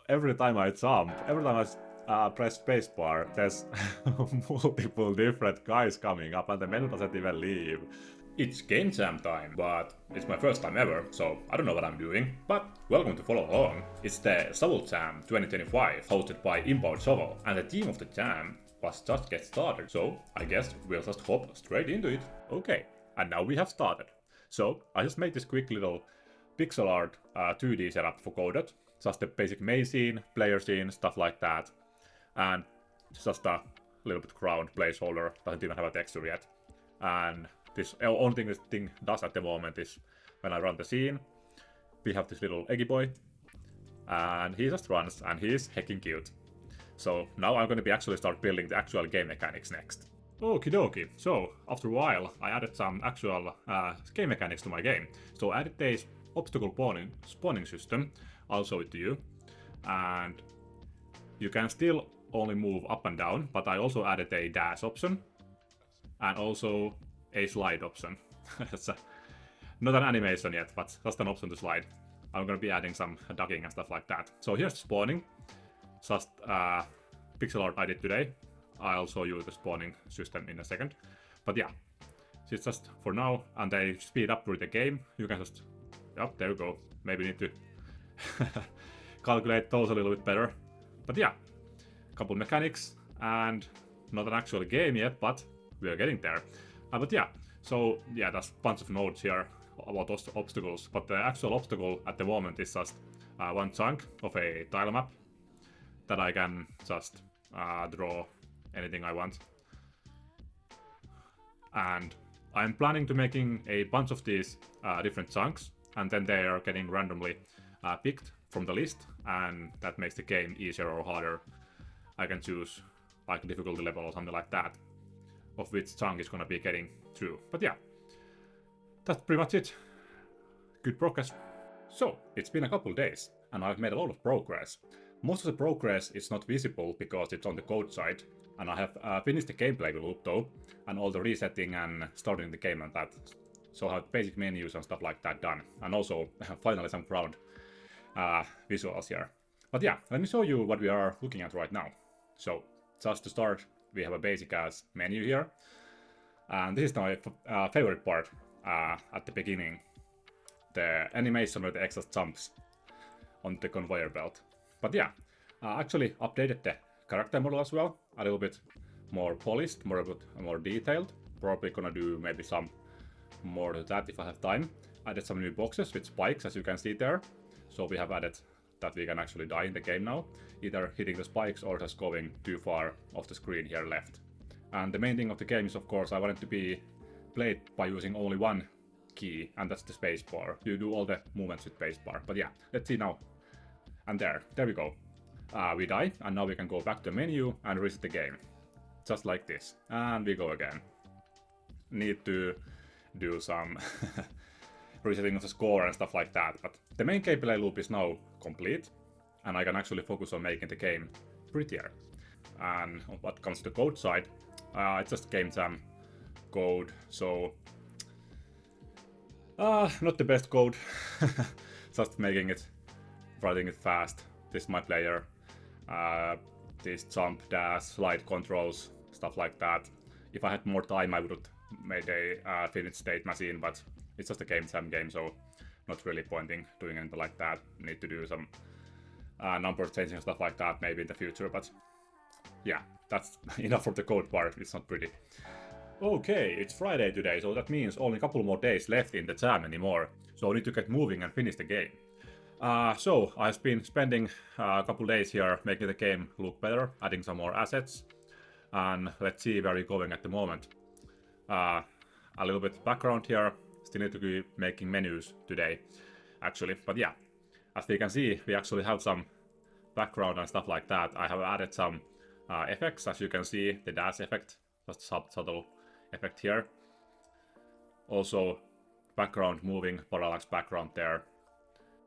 every time I jump, every time I press spacebar, there's multiple different guys coming up and the menu doesn't even leave. It's game jam time, but it's my first time ever, so I don't know what I'm doing. But welcome to follow along. It's the Shovel Jam 2025, hosted by Empowered Shovel, and the theme of the jam was just get started, so I guess we'll just hop straight into it. Okay, and now we have started. So I just made this quick little pixel art 2D setup for Coded. Just the basic maze scene, player scene, stuff like that. And just a little bit ground placeholder, doesn't even have a texture yet. And this only thing this thing does at the moment is when I run the scene, we have this little eggy boy, and he just runs, and he's heckin' cute. So now I'm gonna be actually start building the actual game mechanics next. Okie dokie, so after a while I added some actual game mechanics to my game. So I added this obstacle spawning system, I'll show it to you. And you can still only move up and down, but I also added a dash option and also a slide option. It's not an animation yet, but just an option to slide. I'm gonna be adding some ducking and stuff like that. So here's spawning, just pixel art I did today. I'll show you the spawning system in a second. But yeah, it's just for now, and they speed up through the game. You can just, yep, there you go. Maybe need to calculate those a little bit better. But yeah, couple mechanics, and not an actual game yet, but we are getting there. But yeah, so yeah, there's a bunch of nodes here about those obstacles, but the actual obstacle at the moment is just one chunk of a tile map that I can just draw anything I want. And I'm planning to making a bunch of these different chunks, and then they are getting randomly picked from the list, and that makes the game easier or harder. I can choose like difficulty level or something like that, of which chunk is gonna be getting through. But yeah, that's pretty much it. Good progress. So, it's been a couple days, and I've made a lot of progress. Most of the progress is not visible because it's on the code side, and I have finished the gameplay loop though, and all the resetting and starting the game and that. So I have basic menus and stuff like that done, and also finally some ground visuals here. But yeah, let me show you what we are looking at right now. So, just to start, we have a basic ass menu here, and this is my favorite part at the beginning, the animation where the extra jumps on the conveyor belt. But yeah, actually updated the character model as well, a little bit more polished, more detailed. Probably gonna do maybe some more to that if I have time. Added some new boxes with spikes, as you can see there. So we have added that we can actually die in the game now, either hitting the spikes or just going too far off the screen here left. And the main thing of the game is, of course, I want it to be played by using only one key, and that's the spacebar. You do all the movements with spacebar. But yeah, let's see now. And there we go. We die, and now we can go back to the menu and reset the game. Just like this. And we go again. Need to do some resetting of the score and stuff like that, but the main gameplay loop is now complete, and I can actually focus on making the game prettier. And what comes to the code side, it's just game jam code, so not the best code. Just making it, writing it fast. This is my player. This jump, dash, slide controls, stuff like that. If I had more time, I would have made a finished state machine, but it's just a game jam game, so not really pointing doing anything like that. Need to do some number changing and stuff like that maybe in the future, but yeah, that's enough from the code part. It's not pretty. Okay, it's Friday today, so that means only a couple more days left in the jam anymore, so I need to get moving and finish the game. So I've been spending a couple days here making the game look better, adding some more assets, and let's see where we're going at the moment. A little bit background here. Still need to be making menus today, actually. But yeah, as we can see, we actually have some background and stuff like that. I have added some effects, as you can see, the dash effect, just subtle effect here. Also, background moving, parallax background there.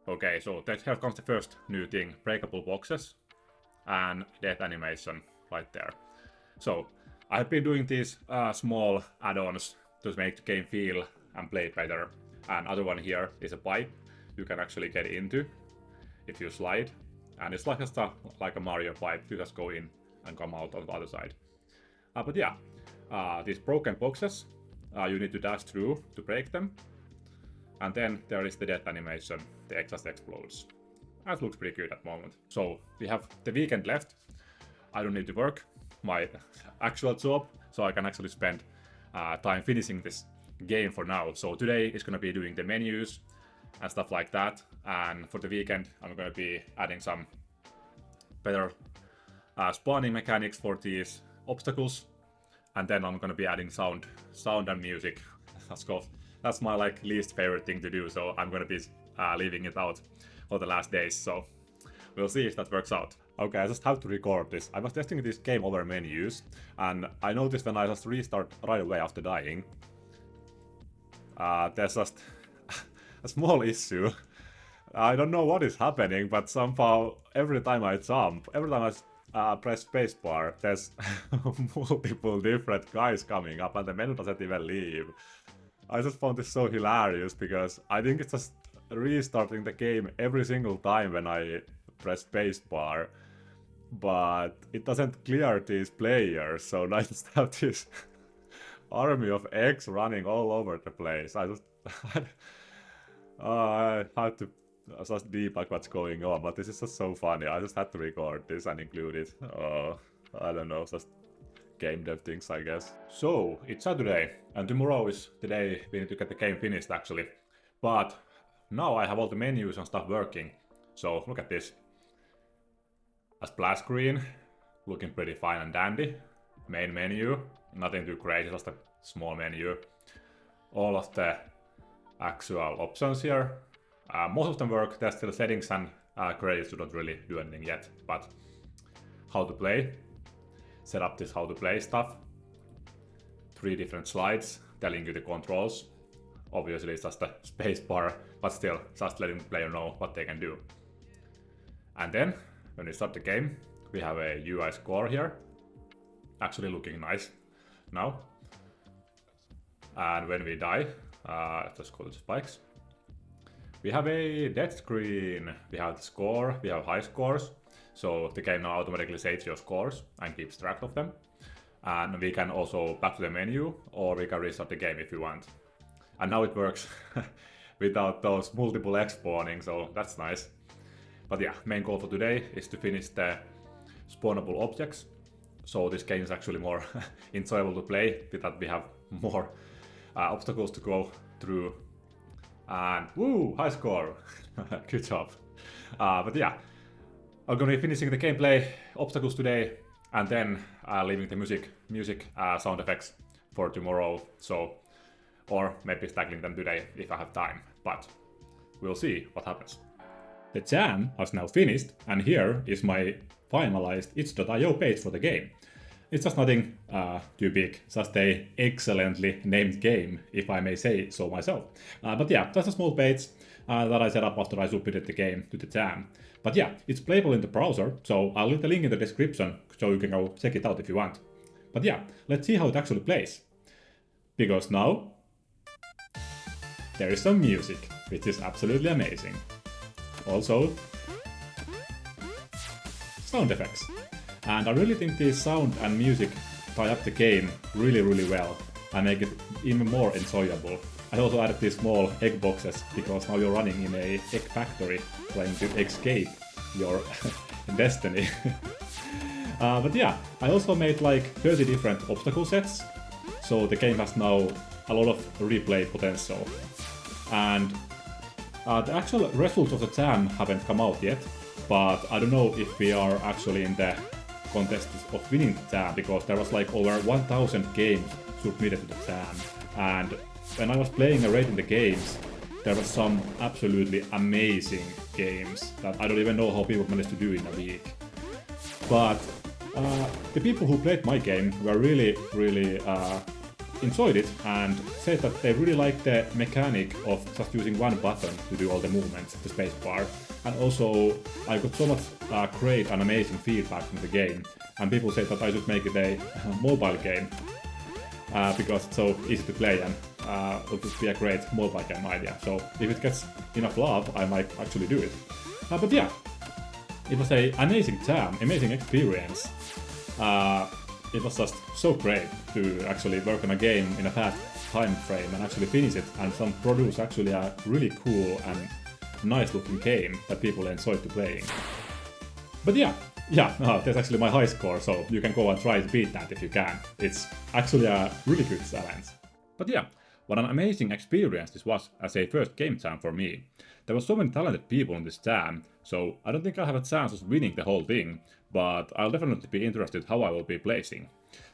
Okay, so here comes the first new thing, breakable boxes and death animation right there. So, I've been doing these small add-ons to make the game feel and play better. And other one here is a pipe you can actually get into if you slide, and it's like a Mario pipe. You just go in and come out on the other side. But yeah, these broken boxes, you need to dash through to break them. And then there is the death animation, the egg just explodes. That looks pretty good at the moment. So we have the weekend left. I don't need to work my actual job, so I can actually spend time finishing this game for now. So today is gonna be doing the menus and stuff like that. And for the weekend, I'm gonna be adding some better spawning mechanics for these obstacles. And then I'm gonna be adding sound and music. That's my like least favorite thing to do. So I'm gonna be leaving it out for the last days. So we'll see if that works out. Okay, I just have to record this. I was testing this game over menus, and I noticed when I just restart right away after dying, there's just a small issue. I don't know what is happening, but somehow every time I jump, every time I press spacebar, there's multiple different guys coming up, and the menu doesn't even leave. I just found this so hilarious because I think it's just restarting the game every single time when I press spacebar, but it doesn't clear these players, so I just have this army of eggs running all over the place. I had to just debug what's going on, but this is just so funny. I just had to record this and include it. I don't know, just game dev things, I guess. So, it's Saturday, and tomorrow is the day we need to get the game finished, actually. But now I have all the menus and stuff working. So, look at this. A splash screen, looking pretty fine and dandy. Main menu, nothing too crazy, just a small menu. All of the actual options here. Most of them work, there's still settings and credits who don't really do anything yet, but how to play. Set up this how to play stuff. 3 different slides telling you the controls. Obviously it's just a space bar, but still just letting the player know what they can do. And then when we start the game, we have a UI score here. Actually looking nice now. And when we die, let's just go to spikes. We have a death screen. We have the score, we have high scores. So the game now automatically saves your scores and keeps track of them. And we can also back to the menu, or we can restart the game if you want. And now it works without those multiple eggs spawning, so that's nice. But yeah, main goal for today is to finish the spawnable objects. So this game is actually more enjoyable to play, that we have more obstacles to go through. And woo, high score! Good job. But yeah, I'm gonna be finishing the gameplay obstacles today, and then leaving the music sound effects for tomorrow. So, or maybe tackling them today if I have time. But we'll see what happens. The jam has now finished, and here is my finalized itch.io page for the game. It's just nothing too big, just a excellently named game, if I may say so myself. But yeah, just a small page that I set up after I submitted the game to the jam. But yeah, it's playable in the browser, so I'll leave the link in the description so you can go check it out if you want. But yeah, let's see how it actually plays. Because now there is some music, which is absolutely amazing. Also, sound effects. And I really think the sound and music tie up the game really well and make it even more enjoyable. I also added these small egg boxes because now you're running in a egg factory trying to escape your destiny. But yeah, I also made like 30 different obstacle sets, so the game has now a lot of replay potential. And the actual results of the jam haven't come out yet, but I don't know if we are actually in the contest of winning the jam, because there was like over 1000 games submitted to the jam, and when I was playing and rating the games, there was some absolutely amazing games that I don't even know how people managed to do in a week. But the people who played my game were really enjoyed it and said that they really liked the mechanic of just using one button to do all the movements, the spacebar. And also, I got so much great and amazing feedback from the game, and people said that I should make it a mobile game because it's so easy to play and it would be a great mobile game idea. So if it gets enough love, I might actually do it. But yeah, It was an amazing jam, amazing experience. It was just so great to actually work on a game in a fast time frame and actually finish it and produce actually a really cool and nice looking game that people enjoyed to playing. But yeah, that's actually my high score, so you can go and try to beat that if you can. It's actually a really good challenge. But yeah, what an amazing experience this was as a first game jam for me. There were so many talented people in this jam, so I don't think I'll have a chance of winning the whole thing, but I'll definitely be interested how I will be placing.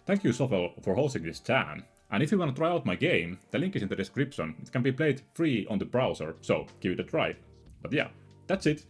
Thank you Sofel for hosting this jam, and if you want to try out my game, the link is in the description. It can be played free on the browser, so give it a try. But yeah, that's it.